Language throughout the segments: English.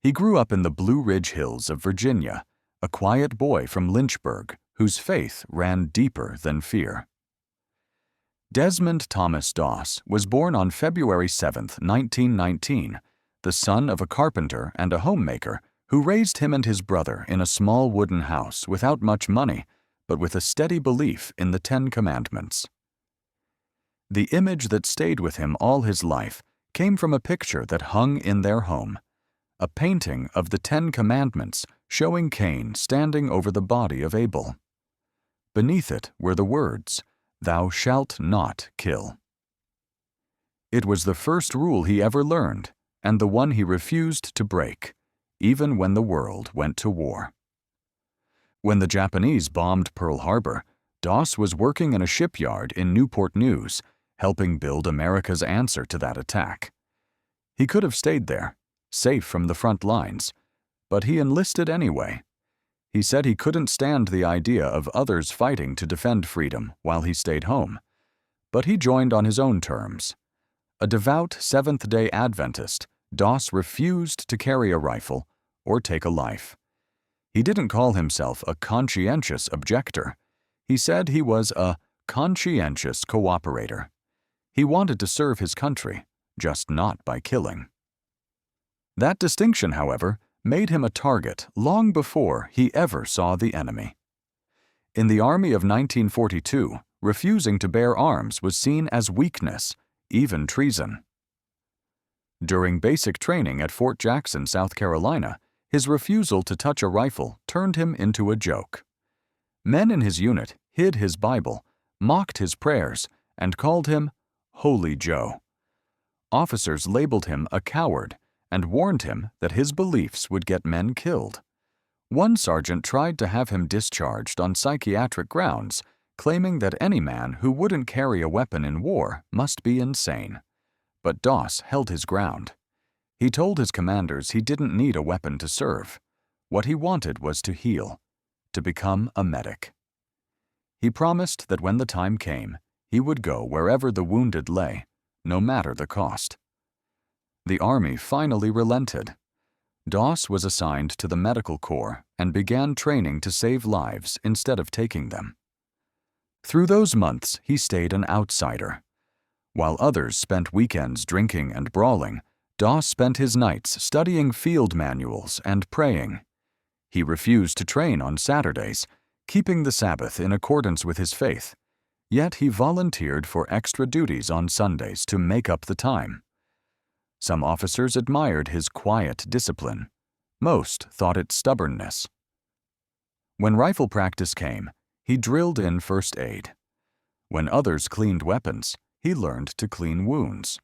He grew up in the Blue Ridge Hills of Virginia, a quiet boy from Lynchburg whose faith ran deeper than fear. Desmond Thomas Doss was born on February 7, 1919, the son of a carpenter and a homemaker who raised him and his brother in a small wooden house without much money, but with a steady belief in the Ten Commandments. The image that stayed with him all his life came from a picture that hung in their home, a painting of the Ten Commandments showing Cain standing over the body of Abel. Beneath it were the words, "Thou shalt not kill." It was the first rule he ever learned, and the one he refused to break, even when the world went to war. When the Japanese bombed Pearl Harbor, Doss was working in a shipyard in Newport News, helping build America's answer to that attack. He could have stayed there, safe from the front lines, but he enlisted anyway. He said he couldn't stand the idea of others fighting to defend freedom while he stayed home, but he joined on his own terms. A devout Seventh-day Adventist, Doss refused to carry a rifle or take a life. He didn't call himself a conscientious objector. He said he was a conscientious cooperator. He wanted to serve his country, just not by killing. That distinction, however, made him a target long before he ever saw the enemy. In the Army of 1942, refusing to bear arms was seen as weakness, even treason. During basic training at Fort Jackson, South Carolina, his refusal to touch a rifle turned him into a joke. Men in his unit hid his Bible, mocked his prayers, and called him Holy Joe. Officers labeled him a coward and warned him that his beliefs would get men killed. One sergeant tried to have him discharged on psychiatric grounds, claiming that any man who wouldn't carry a weapon in war must be insane. But Doss held his ground. He told his commanders he didn't need a weapon to serve. What he wanted was to heal, to become a medic. He promised that when the time came, he would go wherever the wounded lay, no matter the cost. The Army finally relented. Doss was assigned to the Medical Corps and began training to save lives instead of taking them. Through those months, he stayed an outsider. While others spent weekends drinking and brawling, Doss spent his nights studying field manuals and praying. He refused to train on Saturdays, keeping the Sabbath in accordance with his faith, yet he volunteered for extra duties on Sundays to make up the time. Some officers admired his quiet discipline. Most thought it stubbornness. When rifle practice came, he drilled in first aid. When others cleaned weapons, he learned to clean wounds.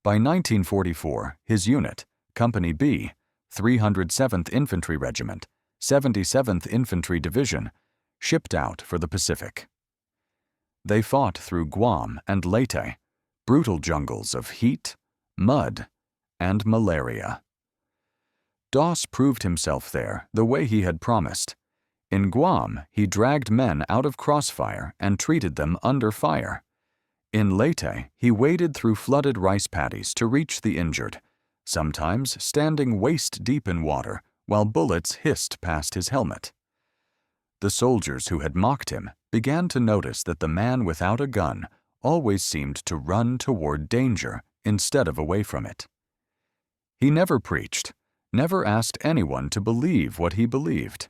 By 1944, his unit, Company B, 307th Infantry Regiment, 77th Infantry Division, shipped out for the Pacific. They fought through Guam and Leyte, brutal jungles of heat, mud, and malaria. Doss proved himself there the way he had promised. In Guam, he dragged men out of crossfire and treated them under fire. In Leyte, he waded through flooded rice paddies to reach the injured, sometimes standing waist-deep in water while bullets hissed past his helmet. The soldiers who had mocked him began to notice that the man without a gun always seemed to run toward danger instead of away from it. He never preached, never asked anyone to believe what he believed.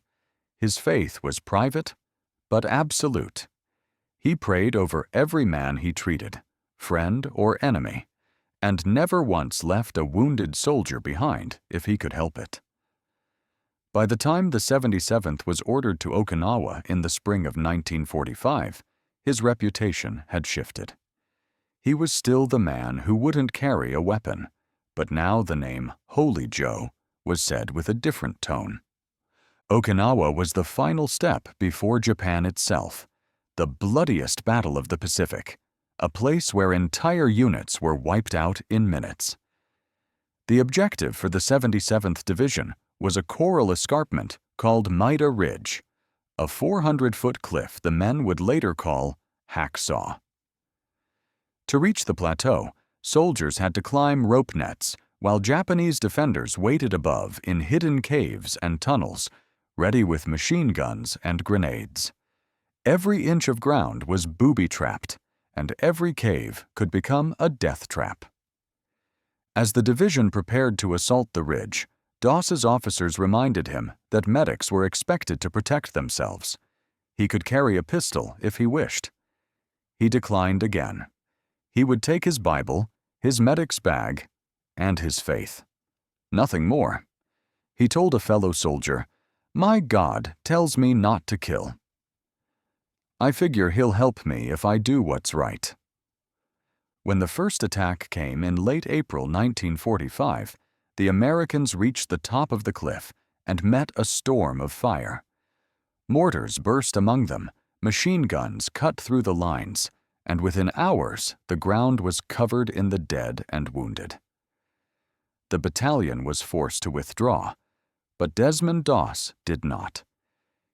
His faith was private, but absolute. He prayed over every man he treated, friend or enemy, and never once left a wounded soldier behind if he could help it. By the time the 77th was ordered to Okinawa in the spring of 1945, his reputation had shifted. He was still the man who wouldn't carry a weapon, but now the name Holy Joe was said with a different tone. Okinawa was the final step before Japan itself, the bloodiest battle of the Pacific, a place where entire units were wiped out in minutes. The objective for the 77th Division was a coral escarpment called Maeda Ridge, a 400-foot cliff the men would later call Hacksaw. To reach the plateau, soldiers had to climb rope nets, while Japanese defenders waited above in hidden caves and tunnels, ready with machine guns and grenades. Every inch of ground was booby-trapped, and every cave could become a death trap. As the division prepared to assault the ridge, Doss's officers reminded him that medics were expected to protect themselves. He could carry a pistol if he wished. He declined again. He would take his Bible, his medic's bag, and his faith. Nothing more. He told a fellow soldier, "My God tells me not to kill. I figure he'll help me if I do what's right." When the first attack came in late April 1945, the Americans reached the top of the cliff and met a storm of fire. Mortars burst among them, machine guns cut through the lines, and within hours the ground was covered in the dead and wounded. The battalion was forced to withdraw, but Desmond Doss did not.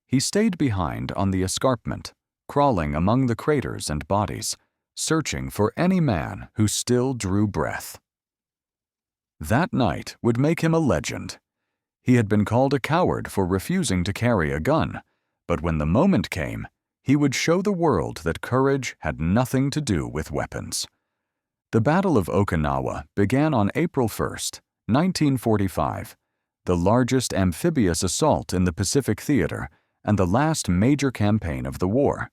He stayed behind on the escarpment, crawling among the craters and bodies, searching for any man who still drew breath. That night would make him a legend. He had been called a coward for refusing to carry a gun, but when the moment came, he would show the world that courage had nothing to do with weapons. The Battle of Okinawa began on April 1, 1945, the largest amphibious assault in the Pacific Theater and the last major campaign of the war.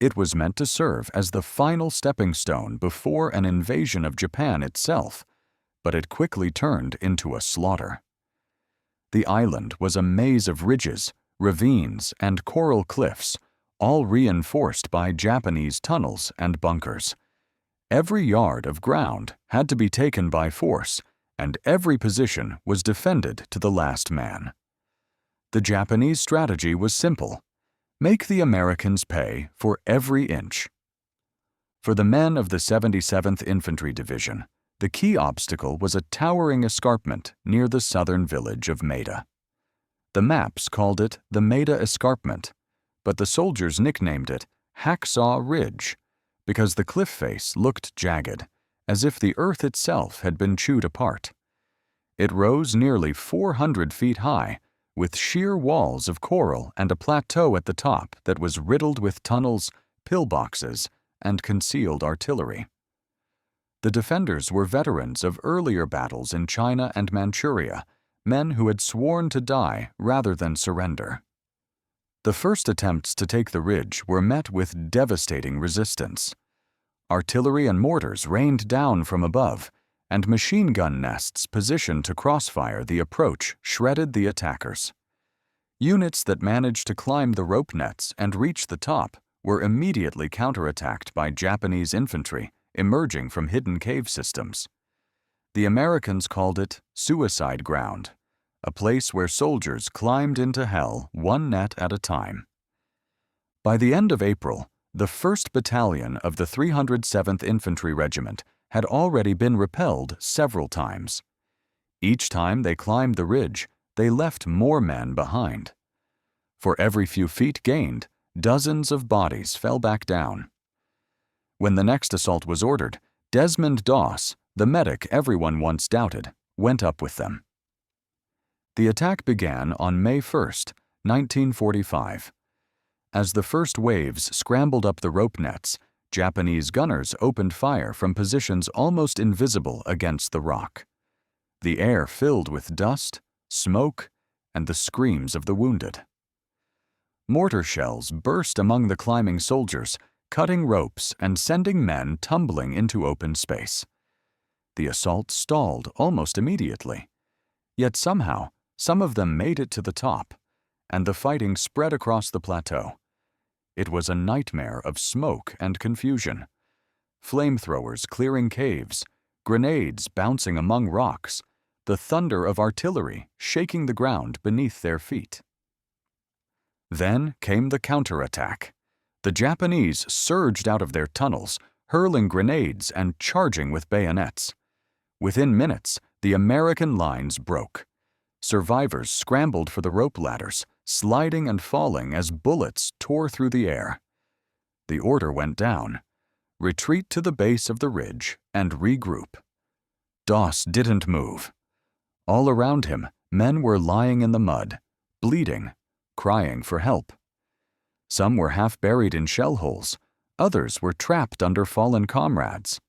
It was meant to serve as the final stepping stone before an invasion of Japan itself, but it quickly turned into a slaughter. The island was a maze of ridges, ravines, and coral cliffs, all reinforced by Japanese tunnels and bunkers. Every yard of ground had to be taken by force, and every position was defended to the last man. The Japanese strategy was simple: make the Americans pay for every inch. For the men of the 77th Infantry Division, the key obstacle was a towering escarpment near the southern village of Maeda. The maps called it the Maeda Escarpment, but the soldiers nicknamed it Hacksaw Ridge because the cliff face looked jagged, as if the earth itself had been chewed apart. It rose nearly 400 feet high, with sheer walls of coral and a plateau at the top that was riddled with tunnels, pillboxes, and concealed artillery. The defenders were veterans of earlier battles in China and Manchuria, men who had sworn to die rather than surrender. The first attempts to take the ridge were met with devastating resistance. Artillery and mortars rained down from above, and machine gun nests positioned to crossfire the approach shredded the attackers. Units that managed to climb the rope nets and reach the top were immediately counterattacked by Japanese infantry emerging from hidden cave systems. The Americans called it suicide ground, a place where soldiers climbed into hell one net at a time. By the end of April, the 1st Battalion of the 307th Infantry Regiment had already been repelled several times. Each time they climbed the ridge, they left more men behind. For every few feet gained, dozens of bodies fell back down. When the next assault was ordered, Desmond Doss, the medic everyone once doubted, went up with them. The attack began on May 1, 1945. As the first waves scrambled up the rope nets, Japanese gunners opened fire from positions almost invisible against the rock. The air filled with dust, smoke, and the screams of the wounded. Mortar shells burst among the climbing soldiers, cutting ropes and sending men tumbling into open space. The assault stalled almost immediately. Yet somehow, some of them made it to the top, and the fighting spread across the plateau. It was a nightmare of smoke and confusion. Flamethrowers clearing caves, grenades bouncing among rocks, the thunder of artillery shaking the ground beneath their feet. Then came the counterattack. The Japanese surged out of their tunnels, hurling grenades and charging with bayonets. Within minutes, the American lines broke. Survivors scrambled for the rope ladders, sliding and falling as bullets tore through the air. The order went down: retreat to the base of the ridge and regroup. Doss didn't move. All around him, men were lying in the mud, bleeding, crying for help. Some were half buried in shell holes. Others were trapped under fallen comrades.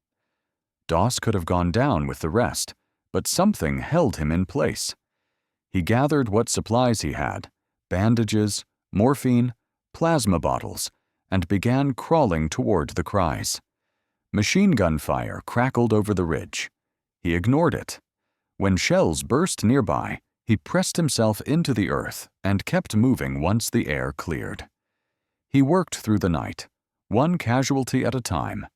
Doss could have gone down with the rest, but something held him in place. He gathered what supplies he had, bandages, morphine, plasma bottles, and began crawling toward the cries. Machine gun fire crackled over the ridge. He ignored it. When shells burst nearby, he pressed himself into the earth and kept moving once the air cleared. He worked through the night, one casualty at a time.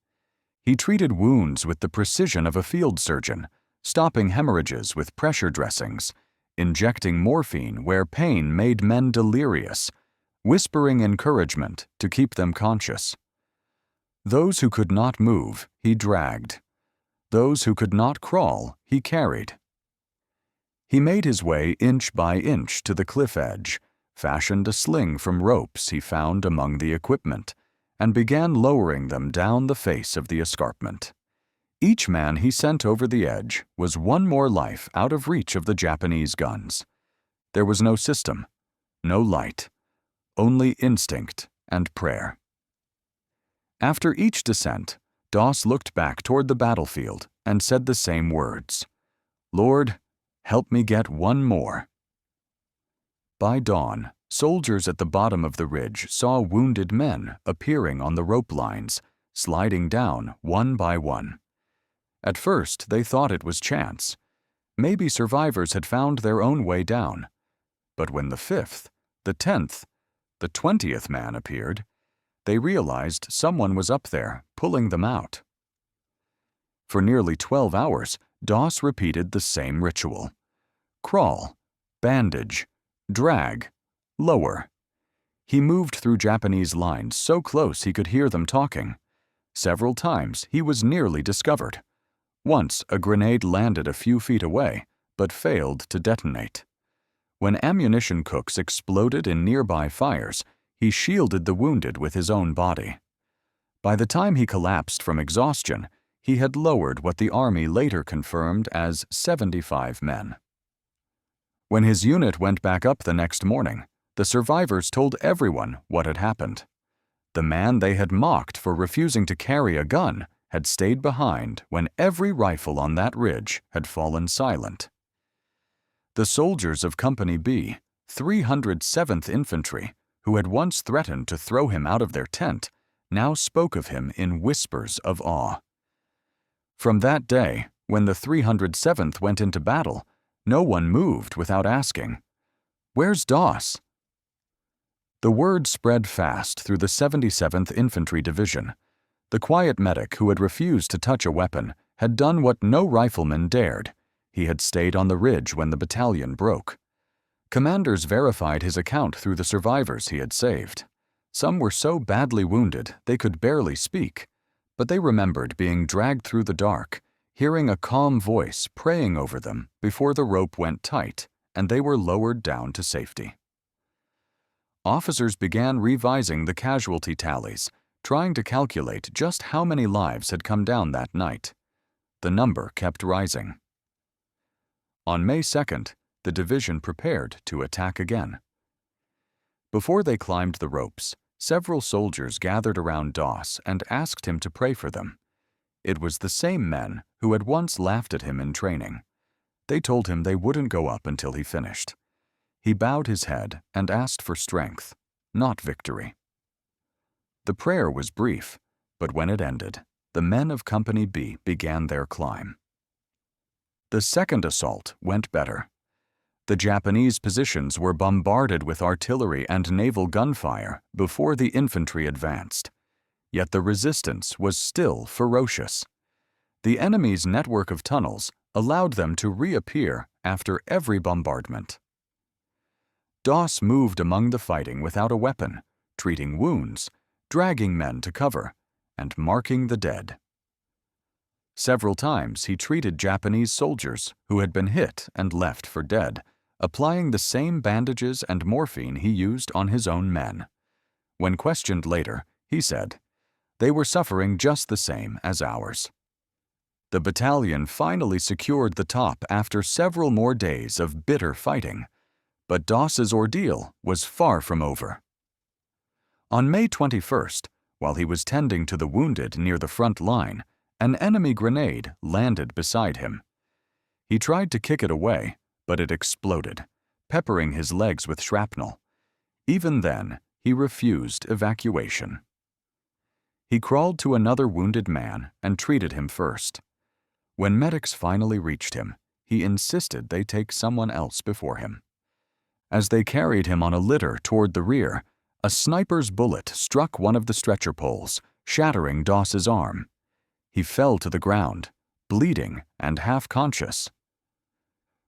He treated wounds with the precision of a field surgeon, stopping hemorrhages with pressure dressings, injecting morphine where pain made men delirious, whispering encouragement to keep them conscious. Those who could not move, he dragged. Those who could not crawl, he carried. He made his way inch by inch to the cliff edge, fashioned a sling from ropes he found among the equipment, and began lowering them down the face of the escarpment. Each man he sent over the edge was one more life out of reach of the Japanese guns. There was no system, no light, only instinct and prayer. After each descent, Doss looked back toward the battlefield and said the same words, "Lord, help me get one more." By dawn, soldiers at the bottom of the ridge saw wounded men appearing on the rope lines, sliding down one by one. At first, they thought it was chance. Maybe survivors had found their own way down. But when the 5th, the 10th, the 20th man appeared, they realized someone was up there, pulling them out. For nearly 12 hours, Doss repeated the same ritual. Crawl, bandage, drag, lower. He moved through Japanese lines so close he could hear them talking. Several times he was nearly discovered. Once a grenade landed a few feet away, but failed to detonate. When ammunition cooks exploded in nearby fires, he shielded the wounded with his own body. By the time he collapsed from exhaustion, he had lowered what the Army later confirmed as 75 men. When his unit went back up the next morning, the survivors told everyone what had happened. The man they had mocked for refusing to carry a gun had stayed behind when every rifle on that ridge had fallen silent. The soldiers of Company B, 307th Infantry, who had once threatened to throw him out of their tent, now spoke of him in whispers of awe. From that day, when the 307th went into battle, no one moved without asking, "Where's Doss?" The word spread fast through the 77th Infantry Division. The quiet medic who had refused to touch a weapon had done what no rifleman dared. He had stayed on the ridge when the battalion broke. Commanders verified his account through the survivors he had saved. Some were so badly wounded they could barely speak, but they remembered being dragged through the dark, hearing a calm voice praying over them before the rope went tight and they were lowered down to safety. Officers began revising the casualty tallies, trying to calculate just how many lives had come down that night. The number kept rising. On May 2nd, the division prepared to attack again. Before they climbed the ropes, several soldiers gathered around Doss and asked him to pray for them. It was the same men who had once laughed at him in training. They told him they wouldn't go up until he finished. He bowed his head and asked for strength, not victory. The prayer was brief, but when it ended, the men of Company B began their climb. The second assault went better. The Japanese positions were bombarded with artillery and naval gunfire before the infantry advanced. Yet the resistance was still ferocious. The enemy's network of tunnels allowed them to reappear after every bombardment. Doss moved among the fighting without a weapon, treating wounds, dragging men to cover, and marking the dead. Several times he treated Japanese soldiers who had been hit and left for dead, applying the same bandages and morphine he used on his own men. When questioned later, he said, "They were suffering just the same as ours." The battalion finally secured the top after several more days of bitter fighting, but Doss's ordeal was far from over. On May 21st, while he was tending to the wounded near the front line, an enemy grenade landed beside him. He tried to kick it away, but it exploded, peppering his legs with shrapnel. Even then, he refused evacuation. He crawled to another wounded man and treated him first. When medics finally reached him, he insisted they take someone else before him. As they carried him on a litter toward the rear, a sniper's bullet struck one of the stretcher poles, shattering Doss's arm. He fell to the ground, bleeding and half-conscious.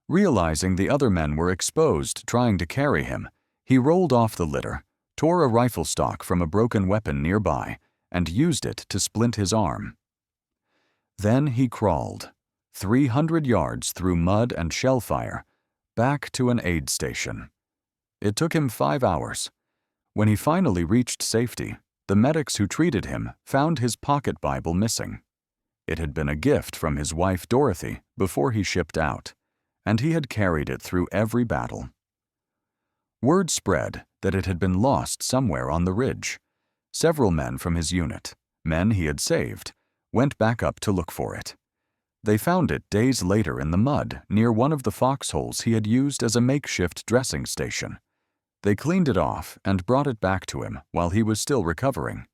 Realizing the other men were exposed trying to carry him, he rolled off the litter, tore a rifle stock from a broken weapon nearby, and used it to splint his arm. Then he crawled, 300 yards through mud and shellfire, back to an aid station. It took him 5 hours. When he finally reached safety, the medics who treated him found his pocket Bible missing. It had been a gift from his wife Dorothy before he shipped out, and he had carried it through every battle. Word spread that it had been lost somewhere on the ridge. Several men from his unit, men he had saved, went back up to look for it. They found it days later in the mud near one of the foxholes he had used as a makeshift dressing station. They cleaned it off and brought it back to him while he was still recovering.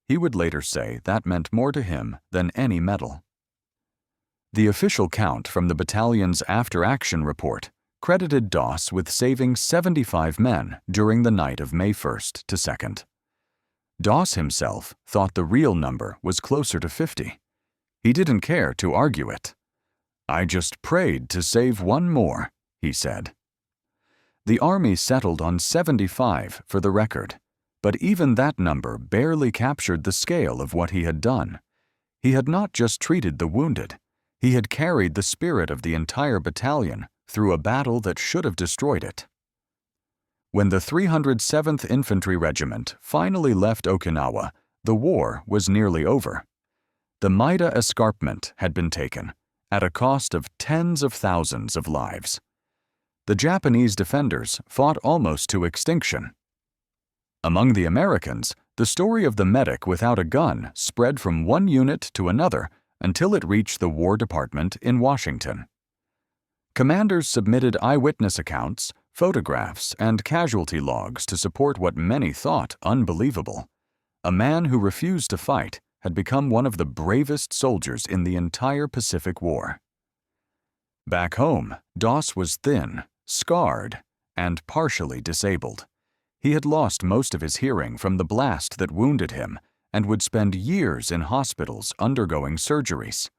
He would later say that meant more to him than any medal. The official count from the battalion's after-action report credited Doss with saving 75 men during the night of May 1st to 2nd. Doss himself thought the real number was closer to 50. He didn't care to argue it. "I just prayed to save one more," he said. The Army settled on 75 for the record, but even that number barely captured the scale of what he had done. He had not just treated the wounded, he had carried the spirit of the entire battalion through a battle that should have destroyed it. When the 307th Infantry Regiment finally left Okinawa, the war was nearly over. The Maeda Escarpment had been taken, at a cost of tens of thousands of lives. The Japanese defenders fought almost to extinction. Among the Americans, the story of the medic without a gun spread from one unit to another until it reached the War Department in Washington. Commanders submitted eyewitness accounts, photographs, and casualty logs to support what many thought unbelievable. A man who refused to fight had become one of the bravest soldiers in the entire Pacific War. Back home, Doss was thin, scarred, and partially disabled. He had lost most of his hearing from the blast that wounded him and would spend years in hospitals undergoing surgeries.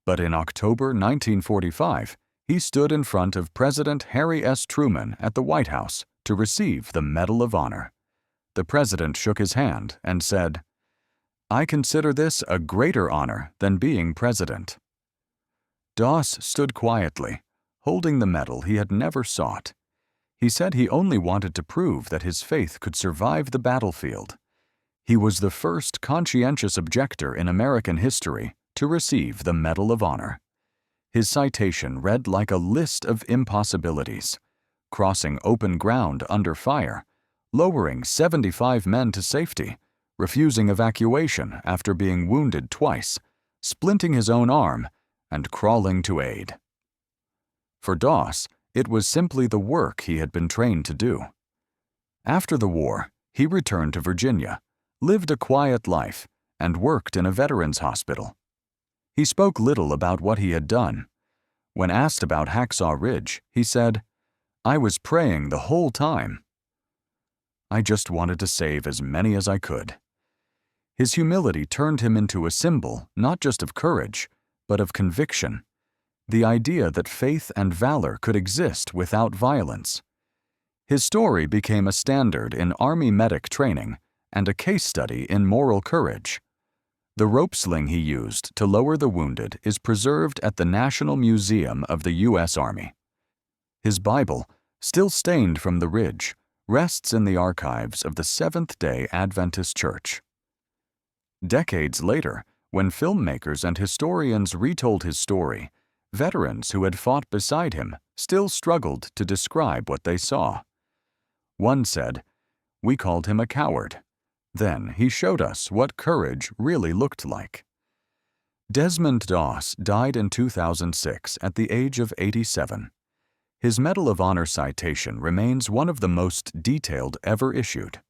But in October 1945, he stood in front of President Harry S. Truman at the White House to receive the Medal of Honor. The president shook his hand and said, "I consider this a greater honor than being president." Doss stood quietly, holding the medal he had never sought. He said he only wanted to prove that his faith could survive the battlefield. He was the first conscientious objector in American history to receive the Medal of Honor. His citation read like a list of impossibilities: crossing open ground under fire, lowering 75 men to safety, refusing evacuation after being wounded twice, splinting his own arm, and crawling to aid. For Doss, it was simply the work he had been trained to do. After the war, he returned to Virginia, lived a quiet life, and worked in a veterans hospital. He spoke little about what he had done. When asked about Hacksaw Ridge, he said, "I was praying the whole time. I just wanted to save as many as I could." His humility turned him into a symbol not just of courage, but of conviction. The idea that faith and valor could exist without violence. His story became a standard in Army medic training and a case study in moral courage. The rope sling he used to lower the wounded is preserved at the National Museum of the U.S. Army. His Bible, still stained from the ridge, rests in the archives of the Seventh-day Adventist Church. Decades later, When filmmakers and historians retold his story, veterans who had fought beside him still struggled to describe what they saw. One said, "We called him a coward. Then he showed us what courage really looked like." Desmond Doss died in 2006 at the age of 87. His Medal of Honor citation remains one of the most detailed ever issued.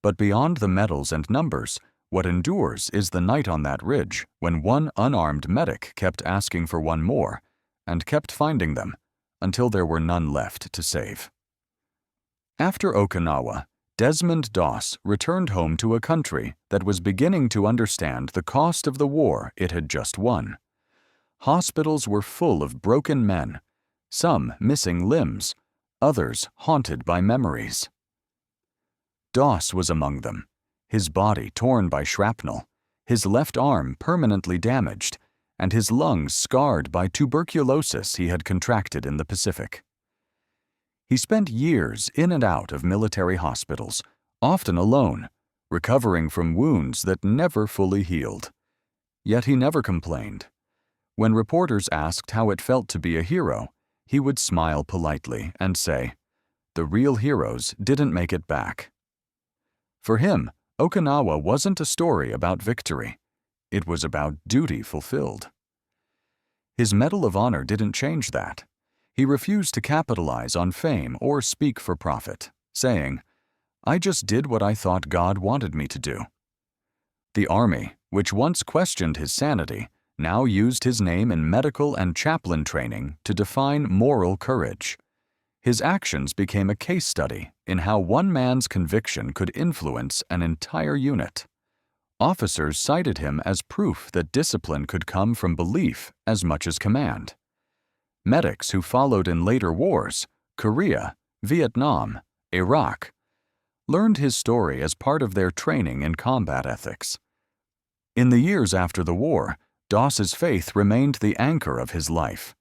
But beyond the medals and numbers, what endures is the night on that ridge when one unarmed medic kept asking for one more and kept finding them until there were none left to save. After Okinawa, Desmond Doss returned home to a country that was beginning to understand the cost of the war it had just won. Hospitals were full of broken men, some missing limbs, others haunted by memories. Doss was among them, his body torn by shrapnel, his left arm permanently damaged, and his lungs scarred by tuberculosis he had contracted in the Pacific. He spent years in and out of military hospitals, often alone, recovering from wounds that never fully healed. Yet he never complained. When reporters asked how it felt to be a hero, he would smile politely and say, "The real heroes didn't make it back." For him, Okinawa wasn't a story about victory. It was about duty fulfilled. His Medal of Honor didn't change that. He refused to capitalize on fame or speak for profit, saying, "I just did what I thought God wanted me to do." The Army, which once questioned his sanity, now used his name in medical and chaplain training to define moral courage. His actions became a case study in how one man's conviction could influence an entire unit. Officers cited him as proof that discipline could come from belief as much as command. Medics who followed in later wars, Korea, Vietnam, Iraq, learned his story as part of their training in combat ethics. In the years after the war, Doss's faith remained the anchor of his life.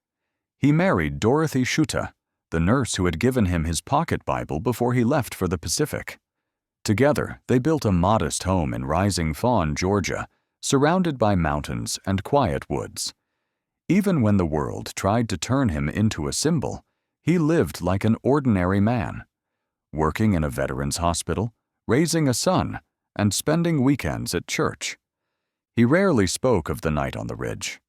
He married Dorothy Schutte, the nurse who had given him his pocket Bible before he left for the Pacific. Together, they built a modest home in Rising Fawn, Georgia, surrounded by mountains and quiet woods. Even when the world tried to turn him into a symbol, he lived like an ordinary man, working in a veterans hospital, raising a son, and spending weekends at church. He rarely spoke of the night on the ridge.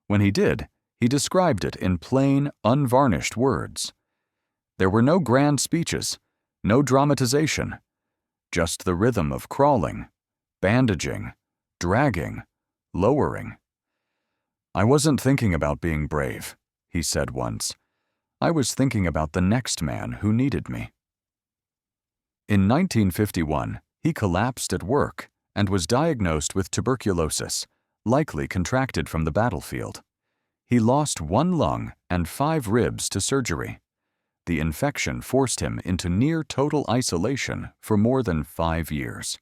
When he did, he described it in plain, unvarnished words. There were no grand speeches, no dramatization, just the rhythm of crawling, bandaging, dragging, lowering. "I wasn't thinking about being brave," he said once. "I was thinking about the next man who needed me." In 1951, he collapsed at work and was diagnosed with tuberculosis, likely contracted from the battlefield. He lost one lung and 5 ribs to surgery. The infection forced him into near-total isolation for more than 5 years.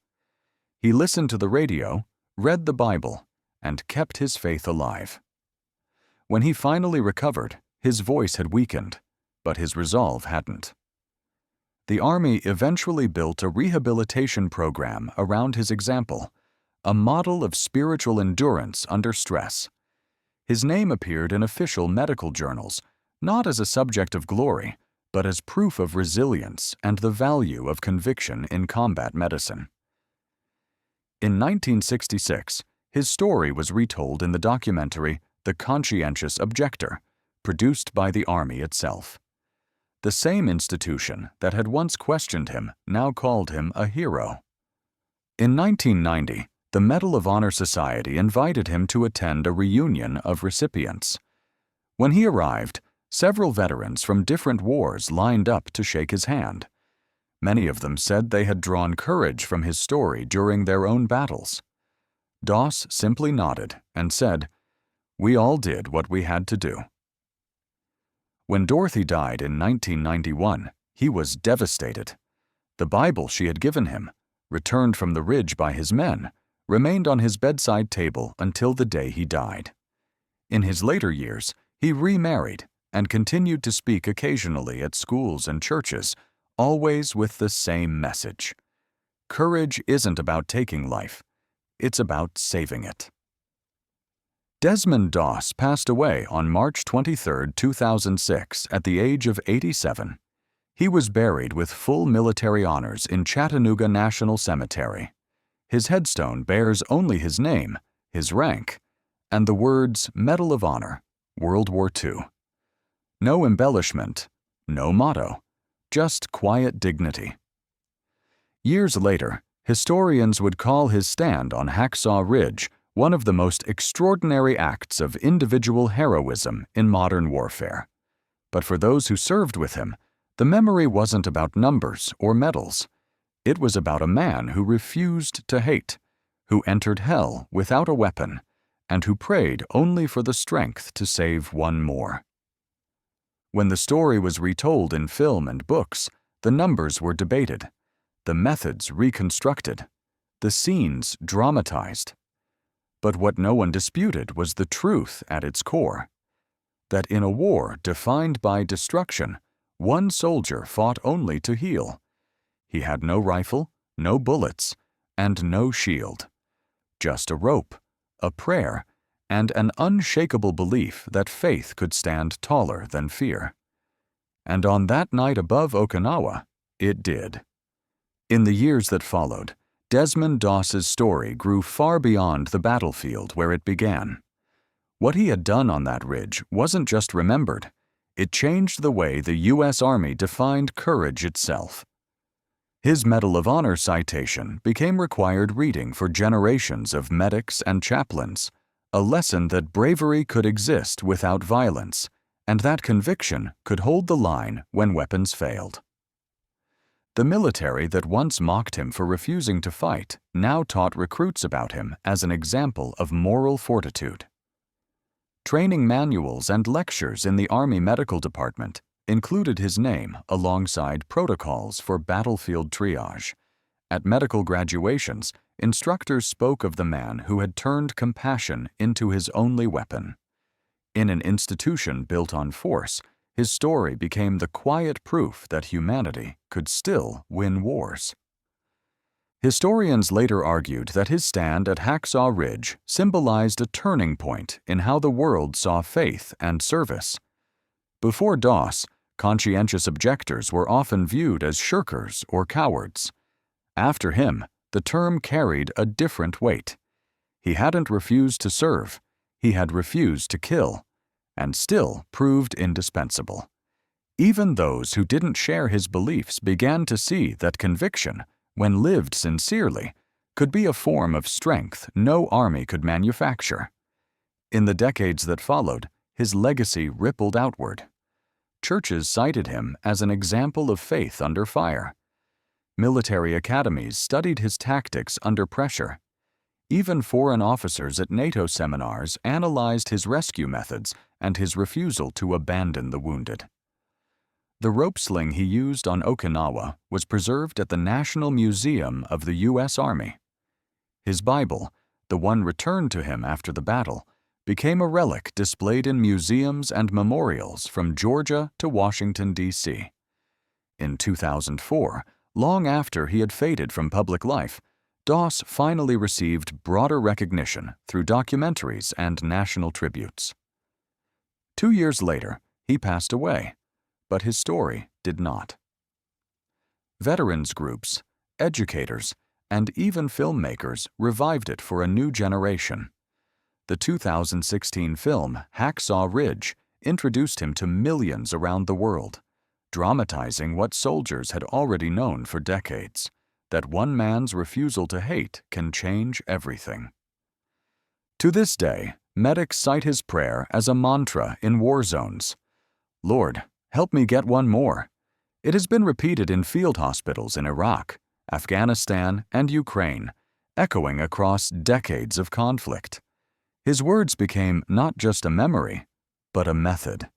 He listened to the radio, read the Bible, and kept his faith alive. When he finally recovered, his voice had weakened, but his resolve hadn't. The Army eventually built a rehabilitation program around his example, a model of spiritual endurance under stress. His name appeared in official medical journals, not as a subject of glory, but as proof of resilience and the value of conviction in combat medicine. In 1966, his story was retold in the documentary The Conscientious Objector, produced by the Army itself. The same institution that had once questioned him now called him a hero. In 1990, the Medal of Honor Society invited him to attend a reunion of recipients. When he arrived, several veterans from different wars lined up to shake his hand. Many of them said they had drawn courage from his story during their own battles. Doss simply nodded and said, "We all did what we had to do." When Dorothy died in 1991, he was devastated. The Bible she had given him, returned from the ridge by his men, remained on his bedside table until the day he died. In his later years, he remarried and continued to speak occasionally at schools and churches, always with the same message. Courage isn't about taking life, it's about saving it. Desmond Doss passed away on March 23, 2006, at the age of 87. He was buried with full military honors in Chattanooga National Cemetery. His headstone bears only his name, his rank, and the words Medal of Honor, World War II. No embellishment, no motto, just quiet dignity. Years later, historians would call his stand on Hacksaw Ridge one of the most extraordinary acts of individual heroism in modern warfare. But for those who served with him, the memory wasn't about numbers or medals. It was about a man who refused to hate, who entered hell without a weapon, and who prayed only for the strength to save one more. When the story was retold in film and books, the numbers were debated, the methods reconstructed, the scenes dramatized. But what no one disputed was the truth at its core, that in a war defined by destruction, one soldier fought only to heal. He had no rifle, no bullets, and no shield. Just a rope, a prayer, and an unshakable belief that faith could stand taller than fear. And on that night above Okinawa, it did. In the years that followed, Desmond Doss's story grew far beyond the battlefield where it began. What he had done on that ridge wasn't just remembered, it changed the way the U.S. Army defined courage itself. His Medal of Honor citation became required reading for generations of medics and chaplains, a lesson that bravery could exist without violence, and that conviction could hold the line when weapons failed. The military that once mocked him for refusing to fight now taught recruits about him as an example of moral fortitude. Training manuals and lectures in the Army Medical Department included his name alongside protocols for battlefield triage. At medical graduations, instructors spoke of the man who had turned compassion into his only weapon. In an institution built on force, his story became the quiet proof that humanity could still win wars. Historians later argued that his stand at Hacksaw Ridge symbolized a turning point in how the world saw faith and service. Before Doss, conscientious objectors were often viewed as shirkers or cowards. After him, the term carried a different weight. He hadn't refused to serve, he had refused to kill, and still proved indispensable. Even those who didn't share his beliefs began to see that conviction, when lived sincerely, could be a form of strength no army could manufacture. In the decades that followed, his legacy rippled outward. Churches cited him as an example of faith under fire. Military academies studied his tactics under pressure. Even foreign officers at NATO seminars analyzed his rescue methods and his refusal to abandon the wounded. The rope sling he used on Okinawa was preserved at the National Museum of the U.S. Army. His Bible, the one returned to him after the battle, became a relic displayed in museums and memorials from Georgia to Washington, D.C. In 2004, long after he had faded from public life, Doss finally received broader recognition through documentaries and national tributes. 2 years later, he passed away, but his story did not. Veterans groups, educators, and even filmmakers revived it for a new generation. The 2016 film Hacksaw Ridge introduced him to millions around the world, dramatizing what soldiers had already known for decades, that one man's refusal to hate can change everything. To this day, medics cite his prayer as a mantra in war zones. Lord, help me get one more. It has been repeated in field hospitals in Iraq, Afghanistan, and Ukraine, echoing across decades of conflict. His words became not just a memory, but a method.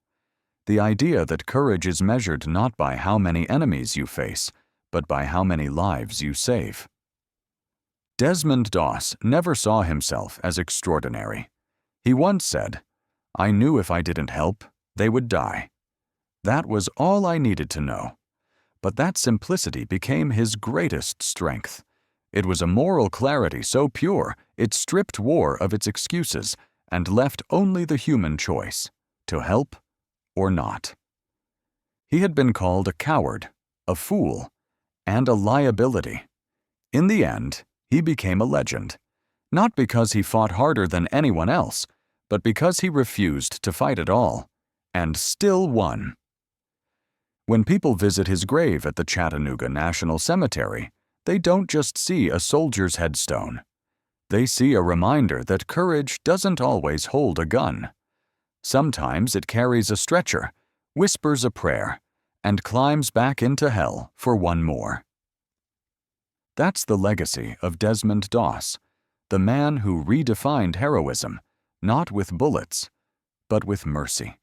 The idea that courage is measured not by how many enemies you face, but by how many lives you save. Desmond Doss never saw himself as extraordinary. He once said, "I knew if I didn't help, they would die." That was all I needed to know. But that simplicity became his greatest strength. It was a moral clarity so pure, it stripped war of its excuses and left only the human choice, to help or not. He had been called a coward, a fool, and a liability. In the end, he became a legend, not because he fought harder than anyone else, but because he refused to fight at all, and still won. When people visit his grave at the Chattanooga National Cemetery, they don't just see a soldier's headstone. They see a reminder that courage doesn't always hold a gun. Sometimes it carries a stretcher, whispers a prayer, and climbs back into hell for one more. That's the legacy of Desmond Doss, the man who redefined heroism, not with bullets, but with mercy.